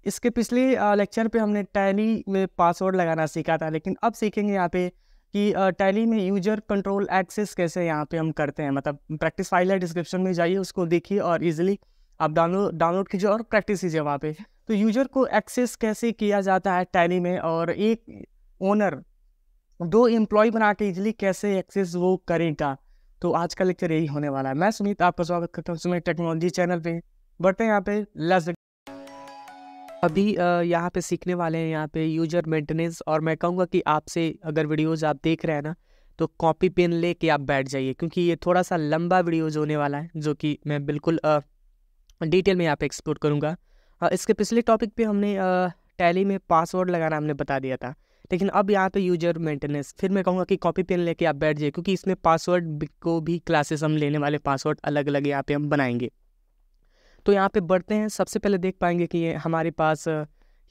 इसके पिछले लेक्चर पे हमने टैली में पासवर्ड लगाना सीखा था, लेकिन अब सीखेंगे यहाँ पे कि टैली में यूजर कंट्रोल एक्सेस कैसे यहाँ पे हम करते हैं। मतलब प्रैक्टिस फाइल है, डिस्क्रिप्शन में जाइए, उसको देखिए और इजीली आप डाउनलोड कीजिए और प्रैक्टिस कीजिए वहाँ पे। तो यूजर को एक्सेस कैसे किया जाता है टैली में, और एक ओनर दो एम्प्लॉय बना के इजीली कैसे एक्सेस वो करेगा। तो आज का लेक्चर यही होने वाला है। मैं सुमित आपका स्वागत करता हूँ सुमित टेक्नोलॉजी चैनल पे। बढ़ते हैं यहाँ पे, लेट्स अभी यहाँ पे सीखने वाले हैं यहाँ पे यूजर मेंटेनेंस। और मैं कहूँगा कि आपसे अगर वीडियोज़ आप देख रहे हैं ना, तो कॉपी पेन लेके आप बैठ जाइए, क्योंकि ये थोड़ा सा लंबा वीडियोज़ होने वाला है, जो कि मैं बिल्कुल डिटेल में यहाँ पे एक्सप्लोर करूँगा। इसके पिछले टॉपिक पे हमने टैली में पासवर्ड लगाना हमने बता दिया था, लेकिन अब यहाँ पे यूजर मेंटेनेंस। फिर मैं कहूँगा कि कॉपी पेन लेके आप बैठ जाइए, क्योंकि इसमें पासवर्ड को भी क्लासेस हम लेने वाले, पासवर्ड अलग अलग यहाँ पे हम बनाएंगे। तो यहाँ पे बढ़ते हैं। सबसे पहले देख पाएंगे कि ये हमारे पास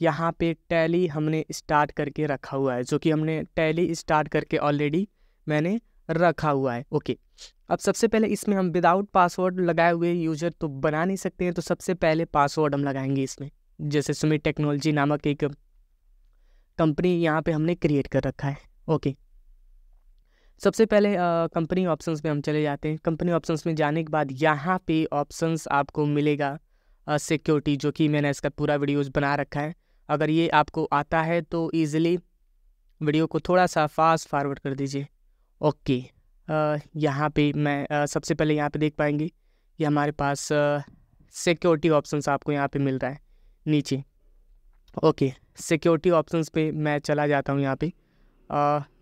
यहाँ पे टैली हमने स्टार्ट करके रखा हुआ है, जो कि हमने टैली स्टार्ट करके ऑलरेडी मैंने रखा हुआ है। ओके, अब सबसे पहले इसमें हम विदाउट पासवर्ड लगाए हुए यूजर तो बना नहीं सकते हैं, तो सबसे पहले पासवर्ड हम लगाएंगे इसमें। जैसे सुमित टेक्नोलॉजी नामक एक कंपनी यहाँ पे हमने क्रिएट कर रखा है। ओके, सबसे पहले कंपनी ऑप्शंस में हम चले जाते हैं। कंपनी ऑप्शंस में जाने के बाद यहाँ पे ऑप्शंस आपको मिलेगा सिक्योरिटी, जो कि मैंने इसका पूरा वीडियोज़ बना रखा है। अगर ये आपको आता है तो ईज़िली वीडियो को थोड़ा सा फास्ट फॉरवर्ड कर दीजिए। ओके, यहाँ पे मैं सबसे पहले यहाँ पे देख पाएंगे ये हमारे पास सिक्योरिटी ऑप्शंस आपको यहाँ पे मिल रहा है नीचे। ओके, सिक्योरिटी ऑप्शंस पे मैं चला जाता हूँ यहाँ पे।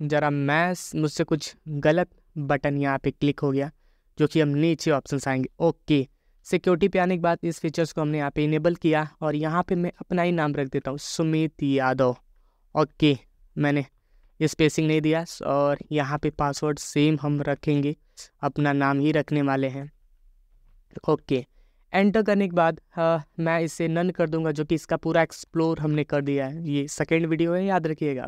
ज़रा मुझसे कुछ गलत बटन यहाँ पे क्लिक हो गया, जो कि हम नीचे ऑप्शंस आएंगे। ओके, सिक्योरिटी पे आने के बाद इस फीचर्स को हमने यहाँ पे इनेबल किया, और यहाँ पे मैं अपना ही नाम रख देता हूँ, सुमित यादव। ओके, मैंने स्पेसिंग नहीं दिया, और यहाँ पे पासवर्ड सेम हम रखेंगे, अपना नाम ही रखने वाले हैं। ओके, एंटर करने के बाद मैं इसे नन कर दूंगा, जो कि इसका पूरा एक्सप्लोर हमने कर दिया है। ये सेकेंड वीडियो है, याद रखिएगा।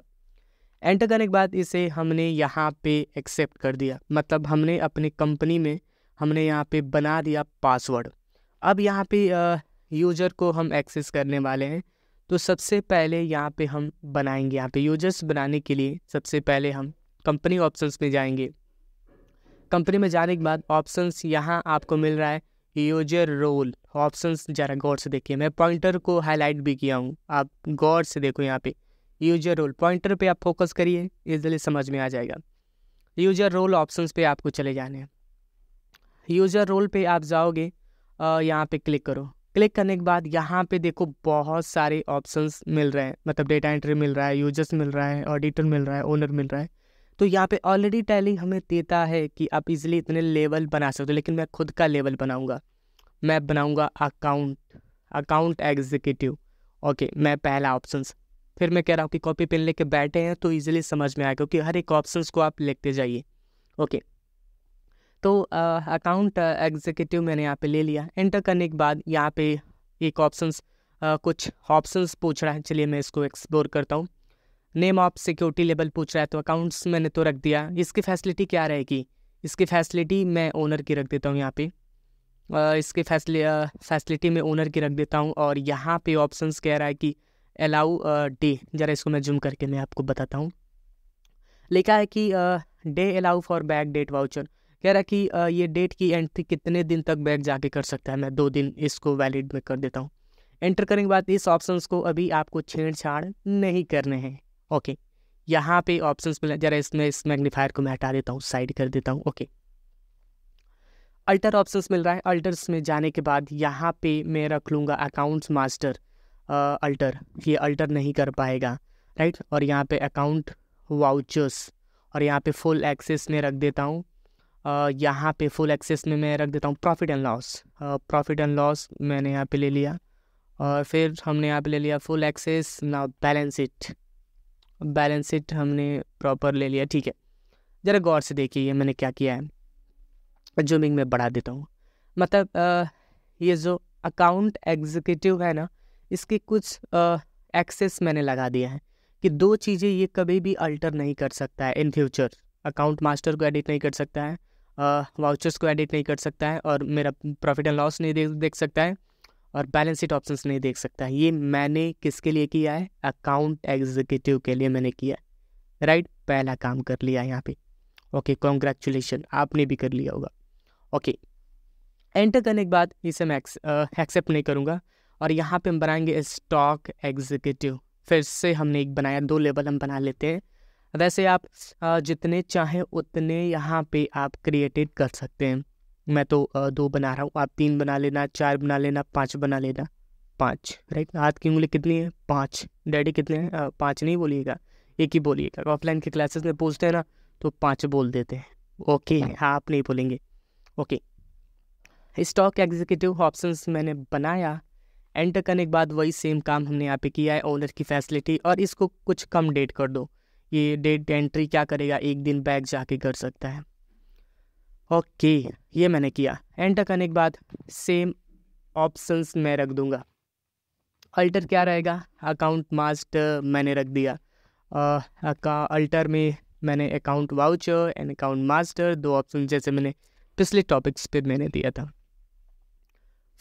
एंटर करने के बाद इसे हमने यहाँ पे एक्सेप्ट कर दिया, मतलब हमने अपनी कंपनी में हमने यहाँ पे बना दिया पासवर्ड। अब यहाँ पे यूज़र को हम एक्सेस करने वाले हैं, तो सबसे पहले यहाँ पे हम बनाएंगे। यहाँ पे यूजर्स बनाने के लिए सबसे पहले हम कंपनी ऑप्शंस में जाएंगे। कंपनी में जाने के बाद ऑप्शंस यहाँ आपको मिल रहा है यूजर रोल ऑप्शंस। ज़रा गौर से देखिए, मैं पॉइंटर को हाईलाइट भी किया हूँ, आप गौर से देखो। यहाँ पे यूजर रोल पॉइंटर पे आप फोकस करिए, इजीली समझ में आ जाएगा। यूजर रोल ऑप्शंस पे आपको चले जाने हैं। यूजर रोल पे आप जाओगे, यहाँ पे क्लिक करो। क्लिक करने के बाद यहाँ पे देखो बहुत सारे ऑप्शंस मिल रहे हैं, मतलब डेटा एंट्री मिल रहा है, यूजर्स मिल रहा है, ऑडिटर मिल रहा है, ओनर मिल रहा है। तो यहाँ पे ऑलरेडी टैली हमें देता है कि आप इजीली इतने लेवल बना सकते हो, लेकिन मैं खुद का लेवल बनाऊँगा। मैं बनाऊँगा अकाउंट एग्जीक्यूटिव। ओके, मैं पहला ऑप्शंस। फिर मैं कह रहा हूँ कि कॉपी पेन लेके बैठे हैं तो इजीली समझ में आएगा, क्योंकि हर एक ऑप्शंस को आप लिखते जाइए। ओके, तो अकाउंट एग्जीक्यूटिव मैंने यहाँ पे ले लिया। एंटर करने के बाद यहाँ पे एक ऑप्शंस कुछ ऑप्शंस पूछ रहा है, चलिए मैं इसको एक्सप्लोर करता हूँ। नेम ऑफ सिक्योरिटी लेवल पूछ रहा है, तो अकाउंट्स मैंने तो रख दिया। इसकी फैसिलिटी क्या रहेगी, इसकी फैसिलिटी मैं ओनर की रख देता हूँ यहाँ पे। इसकी फैसिलिटी में ओनर की रख देता हूँ। और यहाँ पे ऑप्शंस कह रहा है कि अलाउ डे, ज़रा इसको मैं जूम करके मैं आपको बताता हूँ। लिखा है कि they allow for back date voucher. कह रहा है कि ये डेट की एंट्री कितने दिन तक बैक जाके कर सकता है। मैं 2 दिन इसको वैलिड में कर देता हूँ। एंटर करने के बाद इस ऑप्शंस को अभी आपको छेड़छाड़ नहीं करने हैं। ओके, यहाँ पे ऑप्शंस मिला, जरा इसमें इस मैग्नीफायर को मैं हटा देता हूँ, साइड कर देता हूँ। ओके, अल्टर ऑप्शंस मिल रहा है। अल्टर्स में जाने के बाद यहाँ पे मैं रख लूँगा अकाउंट्स मास्टर अल्टर। ये अल्टर नहीं कर पाएगा, राइट। और यहाँ पे अकाउंट वाउचर्स, और यहाँ पे फुल एक्सेस में रख देता हूँ। यहाँ पे फुल एक्सेस में मैं रख देता हूँ profit and loss. Profit and loss मैंने यहाँ पे ले लिया, और फिर हमने यहाँ पे ले लिया फुल एक्सेस। ना बैलेंस शीट हमने प्रॉपर ले लिया, ठीक है। ज़रा गौर से देखिए ये मैंने क्या किया है, जूमिंग में बढ़ा देता हूँ। मतलब ये जो अकाउंट एग्जीक्यूटिव है ना, इसके कुछ एक्सेस मैंने लगा दिया है कि 2 चीज़ें ये कभी भी अल्टर नहीं कर सकता है इन फ्यूचर। अकाउंट मास्टर को एडिट नहीं कर सकता है, वाउचर्स को एडिट नहीं कर सकता है, और मेरा प्रॉफिट एंड लॉस नहीं देख सकता है, और बैलेंस शीट ऑप्शंस नहीं देख सकता। ये मैंने किसके लिए किया है? अकाउंट एग्जीक्यूटिव के लिए मैंने किया है, राइट। पहला काम कर लिया यहाँ पे। ओके, कॉन्ग्रेचुलेशन, आपने भी कर लिया होगा। ओके, एंटर करने के बाद इसे मैं एक्सेप्ट नहीं करूँगा और यहाँ पे हम बनाएंगे स्टॉक एग्जीक्यूटिव। फिर से हमने एक बनाया, 2 लेवल हम बना लेते हैं। वैसे आप जितने चाहें उतने यहाँ पे आप क्रिएटेड कर सकते हैं। मैं तो 2 बना रहा हूँ, आप 3 बना लेना, 4 बना लेना, 5 बना लेना। 5, राइट। हाथ की उंगली कितनी है? 5। डैडी कितने हैं? 5 नहीं बोलिएगा, एक ही बोलिएगा। ऑफलाइन के क्लासेस में पूछते हैं ना तो 5 बोल देते हैं। ओके, हाँ, आप नहीं बोलेंगे। ओके, स्टॉक एग्जीक्यूटिव ऑप्शंस मैंने बनाया। एंटर करने के बाद वही सेम काम हमने यहाँ पे किया है, ओनर की फैसिलिटी, और इसको कुछ कम डेट कर दो। ये डेट एंट्री क्या करेगा? 1 दिन बैक जाके कर सकता है। ओके, ये मैंने किया। एंटर करने के बाद सेम ऑप्शंस मैं रख दूंगा। अल्टर क्या रहेगा? अकाउंट मास्टर मैंने रख दिया। अल्टर में मैंने account voucher and account master 2 option जैसे मैंने पिछले टॉपिक्स पे मैंने दिया था।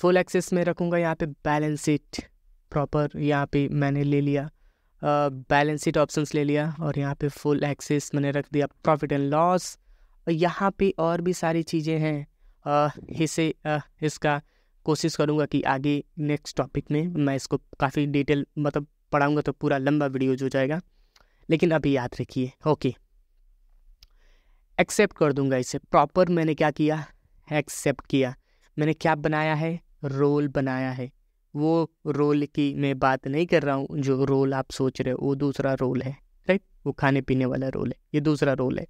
फुल एक्सेस में रखूँगा यहाँ पे बैलेंस शीट प्रॉपर, यहाँ पे मैंने ले लिया बैलेंस शीट ऑप्शंस ले लिया और यहाँ पे फुल एक्सेस मैंने रख दिया प्रॉफिट एंड लॉस। और यहाँ पे और भी सारी चीज़ें हैं, इसका कोशिश करूँगा कि आगे नेक्स्ट टॉपिक में मैं इसको काफ़ी डिटेल मतलब पढ़ाऊँगा तो पूरा लंबा वीडियो हो जाएगा, लेकिन अभी याद रखिए। ओके, एक्सेप्ट कर दूँगा इसे। प्रॉपर मैंने क्या किया? एक्सेप्ट किया। मैंने क्या बनाया है? रोल बनाया है। वो रोल की मैं बात नहीं कर रहा हूँ, जो रोल आप सोच रहे हो वो दूसरा रोल है, राइट। वो खाने पीने वाला रोल है, ये दूसरा रोल है।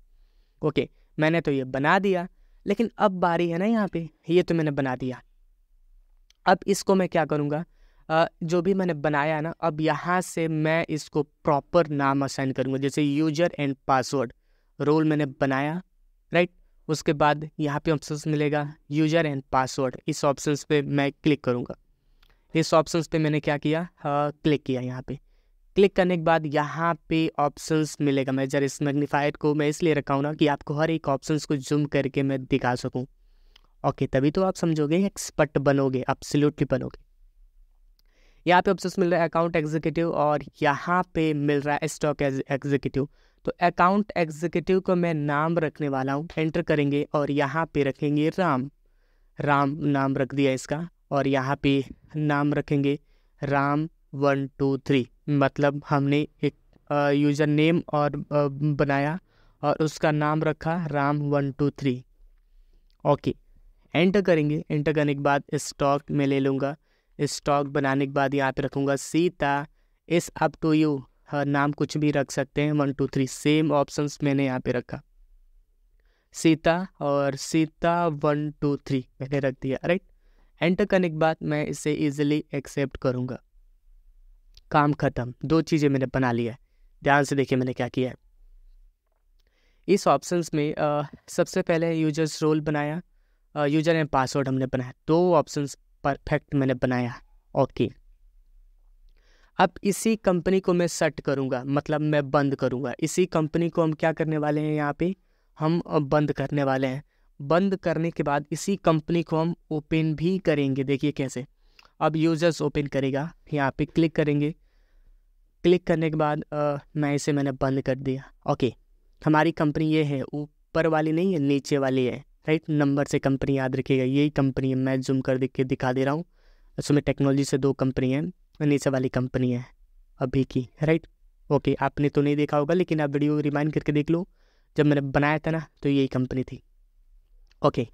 ओके, मैंने तो ये बना दिया, लेकिन अब बारी है ना यहाँ पे, ये तो मैंने बना दिया। अब इसको मैं क्या करूँगा? जो भी मैंने बनाया ना, अब यहाँ से मैं इसको प्रॉपर नाम असाइन करूँगा, जैसे यूजर एंड पासवर्ड। रोल मैंने बनाया, राइट। उसके बाद यहाँ पे ऑप्शंस मिलेगा यूजर एंड पासवर्ड, इस ऑप्शंस पे मैं क्लिक करूँगा। इस ऑप्शंस पे मैंने क्या किया? क्लिक किया। यहाँ पे क्लिक करने के बाद यहाँ पे ऑप्शंस मिलेगा। मैं जरा इस मैग्नीफायर को मैं इसलिए रखा हूँ ना कि आपको हर एक ऑप्शंस को जूम करके मैं दिखा सकूँ। ओके, तभी तो आप समझोगे, एक्सपर्ट बनोगे, एब्सोल्युटली बनोगे। यहाँ पे ऑप्शंस मिल रहा है अकाउंट एग्जीक्यूटिव और यहाँ पे मिल रहा है स्टॉक एग्जीक्यूटिव। तो अकाउंट एग्जीक्यूटिव को मैं नाम रखने वाला हूँ, एंटर करेंगे और यहाँ पे रखेंगे राम नाम रख दिया इसका। और यहाँ पे नाम रखेंगे राम 1 2 3, मतलब हमने एक यूज़र नेम और बनाया और उसका नाम रखा राम 1 2 3। ओके, एंटर करेंगे। एंटर करने के बाद स्टॉक में ले लूँगा। स्टॉक बनाने के बाद यहाँ पे रखूँगा सीता। इस अप टू यू, नाम कुछ भी रख सकते हैं। 1 2 3 सेम ऑप्शंस मैंने यहाँ पे रखा, सीता और सीता 1 2 3 मैंने रख दिया, राइट। एंटर करने के बाद मैं इसे इजीली एक्सेप्ट करूँगा। काम खत्म। 2 चीज़ें मैंने बना लिया है। ध्यान से देखिए मैंने क्या किया है। इस ऑप्शंस में सबसे पहले यूजर्स रोल बनाया, यूजर एंड पासवर्ड हमने बनाया। 2 ऑप्शंस परफेक्ट मैंने बनाया। ओके, अब इसी कंपनी को मैं सेट करूँगा, मतलब मैं बंद करूँगा। इसी कंपनी को हम क्या करने वाले हैं? यहाँ पे हम बंद करने वाले हैं। बंद करने के बाद इसी कंपनी को हम ओपन भी करेंगे। देखिए कैसे। अब यूजर्स ओपन करेगा, यहाँ पे क्लिक करेंगे। क्लिक करने के बाद मैंने बंद कर दिया। ओके, हमारी कंपनी ये है, ऊपर वाली नहीं है, नीचे वाली है, राइट। नंबर से कंपनी याद रखिएगा, यही कंपनी है। मैं जूम कर दिखा दे रहा हूँ। उसमें टेक्नोलॉजी से 2 कंपनी है, नीचे वाली कंपनी है अभी की, राइट। ओके, आपने तो नहीं देखा होगा, लेकिन आप वीडियो रिमाइंड करके देख लो। जब मैंने बनाया था ना तो यही कंपनी थी। ओके,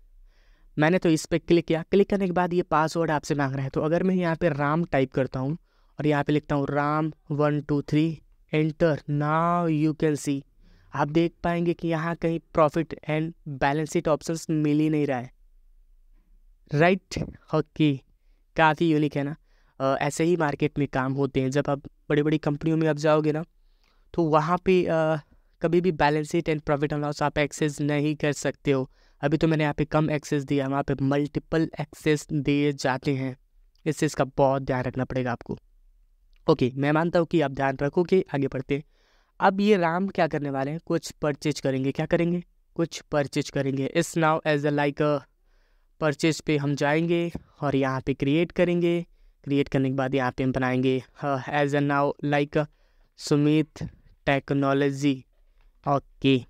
मैंने तो इस पर क्लिक किया। क्लिक करने के बाद ये पासवर्ड आपसे मांग रहा है। तो अगर मैं यहाँ पे राम टाइप करता हूँ और यहाँ पे लिखता हूँ Ram 1 2 3, enter. Now you can see, आप देख पाएंगे कि यहाँ कहीं profit and balance sheet options मिल ही नहीं रहा है, राइट। ओके, काफ़ी यूनिक है ना। ऐसे ही मार्केट में काम होते हैं। जब आप बड़ी बड़ी कंपनियों में आप जाओगे ना तो वहाँ पे कभी भी balance sheet and profit and loss आप एक्सेस नहीं कर सकते हो। अभी तो मैंने यहाँ पे कम एक्सेस दिया, वहाँ पे मल्टीपल एक्सेस दिए जाते हैं। इस चीज़ का बहुत ध्यान रखना पड़ेगा आपको। ओके, मैं मानता हूँ कि आप ध्यान रखोगे। आगे बढ़ते हैं। अब ये राम क्या करने वाले हैं? कुछ परचेज करेंगे। क्या करेंगे? कुछ परचेज करेंगे। इस now as a like purchase पे हम जाएंगे और यहाँ पे क्रिएट करेंगे। क्रिएट करने के बाद यहाँ पे हम बनाएंगे as a now like Sumit technology. Okay,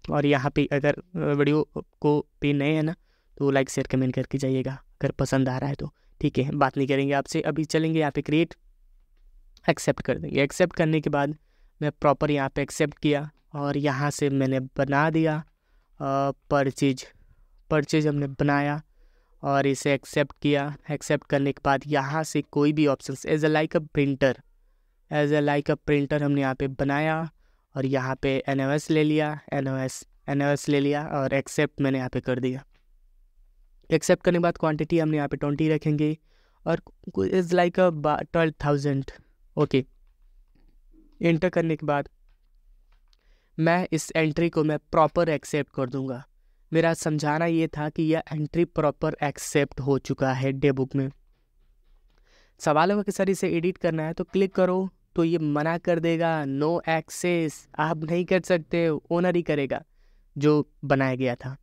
और यहाँ पे अगर वीडियो को पे नए हैं ना तो लाइक शेयर कमेंट करके जाइएगा अगर पसंद आ रहा है तो। ठीक है, बात नहीं करेंगे आपसे, अभी चलेंगे यहाँ पे क्रिएट, एक्सेप्ट कर देंगे। एक्सेप्ट करने के बाद मैं प्रॉपर यहाँ पे एक्सेप्ट किया और यहाँ से मैंने बना दिया परचेज हमने बनाया और इसे एक्सेप्ट किया। एक्सेप्ट करने के बाद यहाँ से कोई भी option as a like a printer हमने यहाँ पे बनाया और यहाँ पे NOS ले लिया, NOS ले लिया और एक्सेप्ट मैंने यहाँ पे कर दिया। एक्सेप्ट करने के बाद क्वांटिटी हमने यहाँ पे 20 रखेंगे और is like a 12,000। Okay, enter करने के बाद मैं इस एंट्री को मैं प्रॉपर एक्सेप्ट कर दूंगा। मेरा समझाना ये था कि यह एंट्री प्रॉपर एक्सेप्ट हो चुका है डे बुक में। सवाल होगा कि सर इसे एडिट करना है तो क्लिक करो तो ये मना कर देगा, नो एक्सेस, आप नहीं कर सकते, ओनर ही करेगा जो बनाया गया था,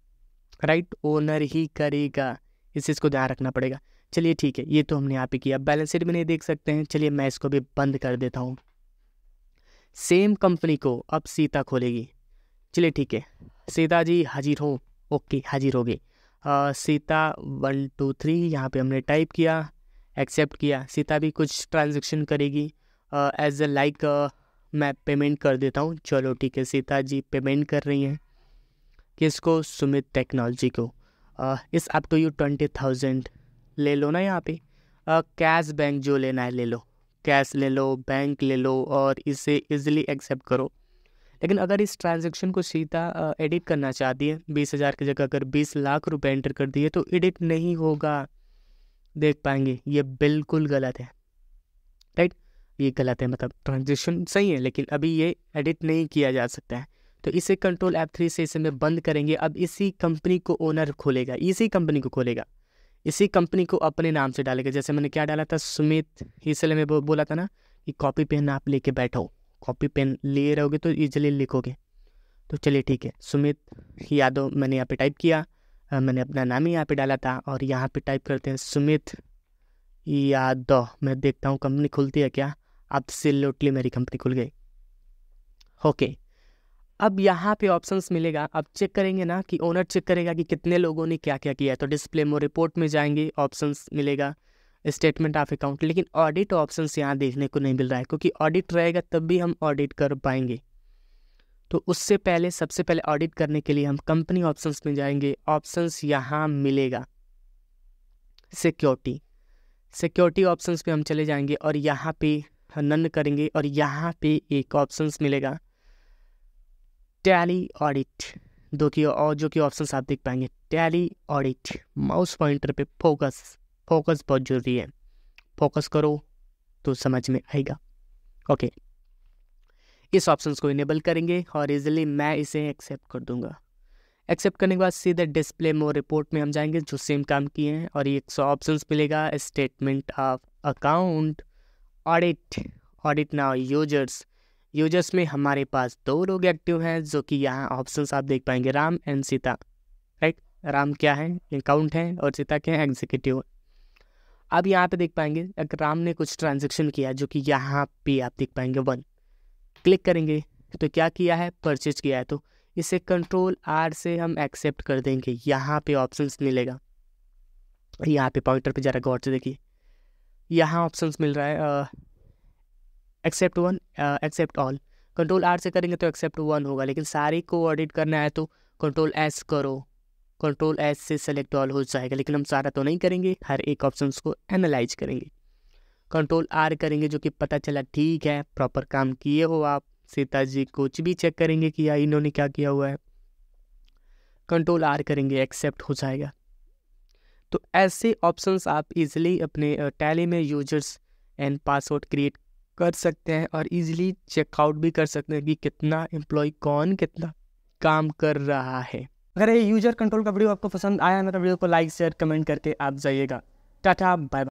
राइट, ओनर ही करेगा, इस चीज़ को ध्यान रखना पड़ेगा। चलिए ठीक है, ये तो हमने यहाँ पे किया। बैलेंस शीट में नहीं देख सकते हैं, चलिए मैं इसको भी बंद कर देता हूँ। सेम कंपनी को अब सीता खोलेगी। चलिए ठीक है, सीता जी हाजिर हो। ओके, हाजिर हो गई सीता 1 2 3 यहाँ पे हमने टाइप किया, एक्सेप्ट किया। सीता भी कुछ ट्रांजेक्शन करेगी एज ए लाइक मैं पेमेंट कर देता हूँ। चलो ठीक है, सीता जी पेमेंट कर रही हैं किसको, सुमित टेक्नोलॉजी को। इस अप टू यू 20,000 ले लो ना यहाँ पे। कैश बैंक जो लेना है ले लो, कैश ले लो, बैंक ले लो और इसे इजीली एक्सेप्ट करो। लेकिन अगर इस ट्रांजैक्शन को सीता एडिट करना चाहती है, 20,000 की जगह अगर 20 लाख रुपए एंटर कर दिए तो एडिट नहीं होगा, देख पाएंगे। ये बिल्कुल गलत है, राइट, ये गलत है, मतलब ट्रांजैक्शन सही है लेकिन अभी ये एडिट नहीं किया जा सकता है। तो इसे कंट्रोल F3 से इसे मैं बंद करेंगे। अब इसी कंपनी को ओनर खोलेगा, इसी कंपनी को खोलेगा, इसी कंपनी को अपने नाम से डालेगा। जैसे मैंने क्या डाला था, सुमित, इसलिए मैं बोला था ना कि कॉपी पेन आप लेके बैठो, कॉपी पेन लिए रहोगे तो ईजिली लिखोगे। तो चलिए ठीक है, सुमित यादव मैंने यहाँ पे टाइप किया, मैंने अपना नाम ही यहाँ पे डाला था और यहाँ पे टाइप करते हैं सुमित यादव। मैं देखता हूँ कंपनी खुलती है क्या। एब्सोल्युटली मेरी कंपनी खुल गई। ओके, अब यहाँ पे ऑप्शंस मिलेगा। अब चेक करेंगे ना कि ओनर चेक करेगा कि कितने लोगों ने क्या क्या किया है। तो डिस्प्ले मोर रिपोर्ट में जाएंगे, ऑप्शंस मिलेगा स्टेटमेंट ऑफ अकाउंट, लेकिन ऑडिट ऑप्शंस यहाँ देखने को नहीं मिल रहा है क्योंकि ऑडिट रहेगा तब भी हम ऑडिट कर पाएंगे। तो उससे पहले सबसे पहले ऑडिट करने के लिए हम कंपनी ऑप्शंस में जाएंगे। ऑप्शंस यहाँ मिलेगा सिक्योरिटी ऑप्शंस पे हम चले जाएंगे और यहाँ पे नन करेंगे और यहाँ पे एक ऑप्शंस मिलेगा टैली ऑडिट, जो कि ऑप्शंस आप देख पाएंगे। टैली ऑडिट, माउस पॉइंटर पे फोकस बहुत जरूरी है, फोकस करो तो समझ में आएगा। ओके, इस ऑप्शंस को इनेबल करेंगे और इजीली मैं इसे एक्सेप्ट कर दूंगा। एक्सेप्ट करने के बाद सीधे डिस्प्ले मोर रिपोर्ट में हम जाएंगे जो सेम काम किए हैं और 100 ऑप्शंस मिलेगा। Statement of account, audit now users में हमारे पास 2 लोग एक्टिव हैं जो कि यहाँ ऑप्शंस आप देख पाएंगे, राम एंड सीता, राइट। राम क्या है, अकाउंट है, और सीता क्या है, एग्जीक्यूटिव। अब यहाँ पे देख पाएंगे अगर राम ने कुछ ट्रांजेक्शन किया जो कि यहाँ पे आप देख पाएंगे 1, क्लिक करेंगे तो क्या किया है, परचेज किया है। तो इसे कंट्रोल R से हम एक्सेप्ट कर देंगे। यहाँ पे ऑप्शंस मिलेगा, यहाँ पे पॉइंटर पे जरा गौर से देखिए, यहाँ ऑप्शंस मिल रहा है except 1, except all. Control R से करेंगे तो एक्सेप्ट 1 होगा, लेकिन सारे को ऑडिट करना है तो कंट्रोल S करो, कंट्रोल S से सेलेक्ट ऑल हो जाएगा। लेकिन हम सारा तो नहीं करेंगे, हर एक ऑप्शंस को एनालाइज करेंगे। कंट्रोल R करेंगे जो कि पता चला ठीक है, प्रॉपर काम किए हो आप। सीता जी कुछ भी चेक करेंगे कि या इन्होंने क्या किया हुआ है, कंट्रोल R करेंगे, एक्सेप्ट हो जाएगा। तो ऐसे ऑप्शंस आप इजीली अपने टैली में यूजर्स एंड पासवर्ड क्रिएट कर सकते हैं और इजीली चेकआउट भी कर सकते हैं कि कितना एम्प्लॉय कौन कितना काम कर रहा है। अगर ये यूजर कंट्रोल का वीडियो आपको पसंद आया है तो वीडियो को लाइक शेयर कमेंट करके आप जाइएगा। Tata bye bye.